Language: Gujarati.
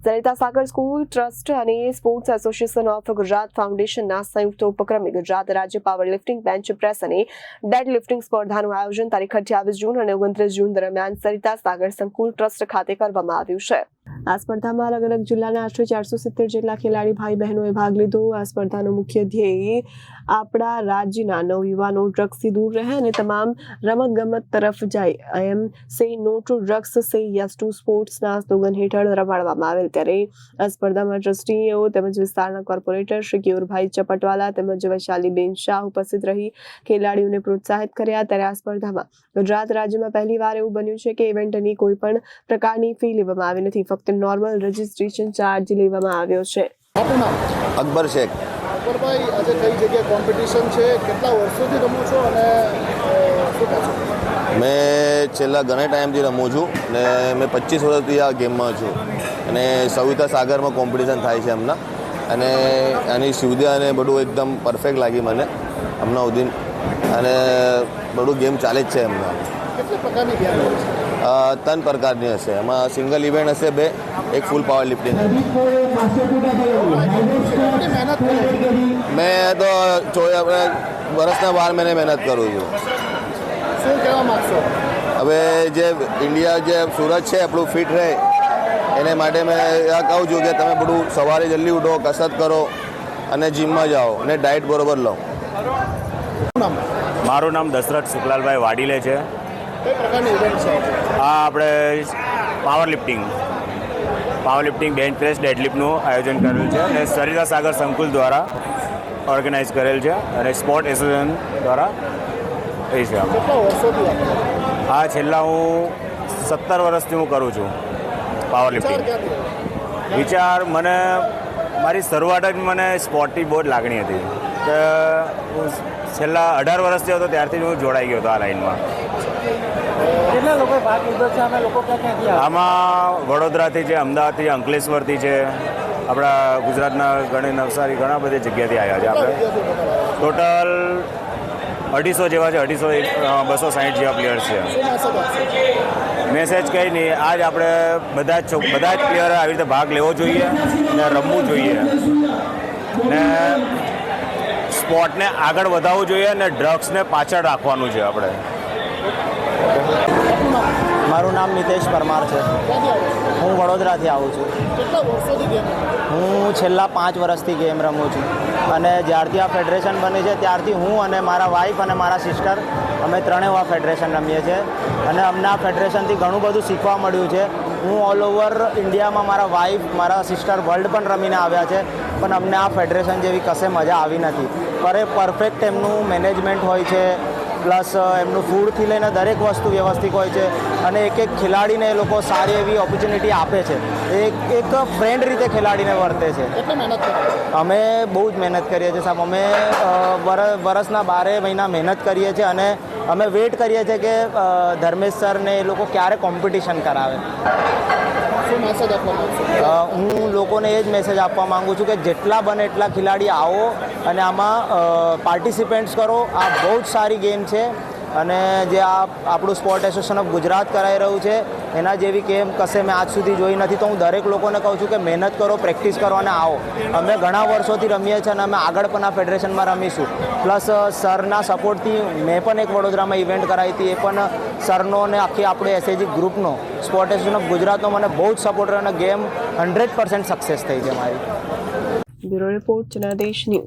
સરિતા સાગર સ્કૂલ ટ્રસ્ટ અને સ્પોર્ટ્સ એસોસિએશન ઓફ ગુજરાત ફાઉન્ડેશનના સંયુક્ત ઉપક્રમે ગુજરાત રાજ્ય પાવર લિફ્ટિંગ બેન્ચ પ્રેસ અને ડેડ લિફ્ટિંગ સ્પર્ધાનું આયોજન તારીખ 28 જૂન અને 29 જૂન દરમિયાન સરિતા સાગર સંકુલ ટ્રસ્ટ ખાતે કરવામાં આવ્યું છે। આ સ્પર્ધામાં અલગ અલગ જિલ્લાના આશરે 470 જેટલા ખેલાડી ભાઈ બહેનોએ ભાગ લીધો। આ સ્પર્ધાનો મુખ્ય ધ્યેય આપણા રાજ્યના નવયુવાનો ડ્રગ્સથી દૂર રહે અને તમામ રમતગમત તરફ જાય। I am say no to drugs, say yes to સ્પોર્ટ્સના સ્લોગન હેઠળ રમાડવામાં આવેલ। ત્યારે આ સ્પર્ધામાં ટ્રસ્ટીઓ તેમજ વિસ્તારના કોર્પોરેટર શ્રી કેયુરભાઈ ચપટવાલા તેમજ વૈશાલીબેન શાહ ઉપસ્થિત રહી ખેલાડીઓને પ્રોત્સાહિત કર્યા। ત્યારે આ સ્પર્ધામાં ગુજરાત રાજ્યમાં પહેલીવાર એવું બન્યું છે કે ઇવેન્ટની કોઈ પણ પ્રકારની ફી લેવામાં આવી નથી, ફક્ત નોર્મલ રજિસ્ટ્રેશન ચાર્જ લેવામાં આવ્યો છે। આપનું નામ? અકબર શેખ। અકબરભાઈ, આજે કઈ જગ્યાએ કોમ્પિટિશન છે, કેટલા વર્ષોથી રમો છો અને શું કહો છો? મેં છેલ્લા ઘણા ટાઈમથી રમું છું અને મેં 25 વર્ષથી આ ગેમમાં છું અને સરિતા સાગરમાં કોમ્પિટિશન થાય છે હમણાં, અને આની સુવિધા અને બધું એકદમ પરફેક્ટ લાગી મને હમણાં સુધી, અને બધું ગેમ ચાલે જ છે હમણાં। કેટલા પ્રકારની ગેમ હોય છે? 3 પ્રકારની હશે, એમાં સિંગલ ઇવેન્ટ હશે 2, એક ફૂલ પાવર લિફ્ટિંગ। મેં તો વર્ષના 12 મહિને મહેનત કરું છું। શું કહેવા માગશો? હવે જે ઇન્ડિયા જે સુરત છે આપણું ફિટ રહે એને માટે મેં આ કહું છું કે તમે બધું સવારે જલ્દી ઉઠો, કસરત કરો અને જીમમાં જાઓ અને ડાયટ બરોબર લો। મારું નામ દશરથ શુક્લાલભાઈ વાડીલે છે। કઈ પ્રકારની ઇવેન્ટ છે? આ આપણે પાવર લિફ્ટિંગ બેન્ચ પ્રેસ ડેડલિફ્ટનું આયોજન કરેલું છે અને સરિતા સાગર સંકુલ દ્વારા ઓર્ગેનાઇઝ કરેલ છે અને સ્પોર્ટ એસોસિએશન દ્વારા એ છે। કેટલા વર્ષોથી આ છેલ્લા હું 17 વર્ષથી હું કરું છું પાવર લિફ્ટિંગ। વિચાર મને મારી શરૂઆત જ મને સ્પોર્ટની બહુ જ લાગણી હતી કે હું છેલ્લા 18 વર્ષથી હતો ત્યારથી હું જોડાઈ ગયો હતો આ લાઈનમાં। કેટલા લોકો ભાગ લીધો છે? અમે લોકો ક્યાંથી આવ્યા? આમાં વડોદરાથી છે, અમદાવાદથી, અંકલેશ્વરથી છે, આપણા ગુજરાતના નવસારી ઘણા બધી જગ્યાથી આવ્યા છે આપણે। ટોટલ 250 જેવા છે, 260 જેવા પ્લેયર્સ છે। મેસેજ કંઈ નહીં, આજ આપણે બધા જ પ્લેયરે આવી રીતે ભાગ લેવો જોઈએ ને રમવું જોઈએ ને સ્પોર્ટને આગળ વધારવું જોઈએ ને ડ્રગ્સને પાછળ રાખવાનું છે આપણે। મારું નામ મિતેશ પરમાર છે। હું વડોદરાથી આવું છું। કેટલા વર્ષોથી ગેમ? હું છેલ્લા 5 વર્ષથી ગેમ રમું છું અને જ્યારથી આ ફેડરેશન બની છે ત્યારથી હું અને મારા વાઈફ અને મારા સિસ્ટર અમે ત્રણેય આ ફેડરેશન રમીએ છીએ અને અમને આ ફેડરેશનથી ઘણું બધું શીખવા મળ્યું છે। હું ઓલ ઓવર ઇન્ડિયામાં મારા વાઈફ, મારા સિસ્ટર વર્લ્ડ પણ રમીને આવ્યા છે, પણ અમને આ ફેડરેશન જેવી કશે મજા આવી નથી। પરફેક્ટ એમનું મેનેજમેન્ટ હોય છે, પ્લસ એમનું ફૂડથી લઈને દરેક વસ્તુ વ્યવસ્થિત હોય છે અને એક ખેલાડીને એ લોકો સારી એવી ઓપોર્ચ્યુનિટી આપે છે। એક ફ્રેન્ડ રીતે ખેલાડીને વર્તે છે। કેટલી મહેનત કરો? અમે બહુ જ મહેનત કરીએ છીએ સાહેબ। અમે વર્ષના 12 મહિના મહેનત કરીએ છીએ અને અમે વેઇટ કરીએ છીએ કે ધર્મેશ સર ને એ લોકો ક્યારે કોમ્પિટિશન કરાવે। શું મેસેજ આપવા માંગશો? હું લોકોને એ જ મેસેજ આપવા માગું છું કે જેટલા બને એટલા ખેલાડી આવો અને આમાં પાર્ટિસિપેન્ટ્સ કરો। આ બહુ જ સારી ગેમ છે અને જે આપણું સ્પોર્ટ એસોસિએશન ઓફ ગુજરાત કરાવી રહ્યું છે એના જેવી ગેમ કશે મેં આજ સુધી જોઈ નથી। તો હું દરેક લોકોને કહું છું કે મહેનત કરો, પ્રેક્ટિસ કરો અને આવો। અમે ઘણા વર્ષોથી રમીએ છીએ અને અમે આગળ પણ આ ફેડરેશનમાં રમીશું। પ્લસ સરના સપોર્ટથી મેં પણ એક વડોદરામાં ઇવેન્ટ કરાવી હતી, એ પણ સરનો અને આખી આપણે એસએજી ગ્રુપનો સ્પોર્ટ એસોસિએશન ઓફ ગુજરાતનો મને બહુ જ સપોર્ટ રહ્યો અને ગેમ 100% સક્સેસ થઈ છે મારી। Bureau report Janadesh news.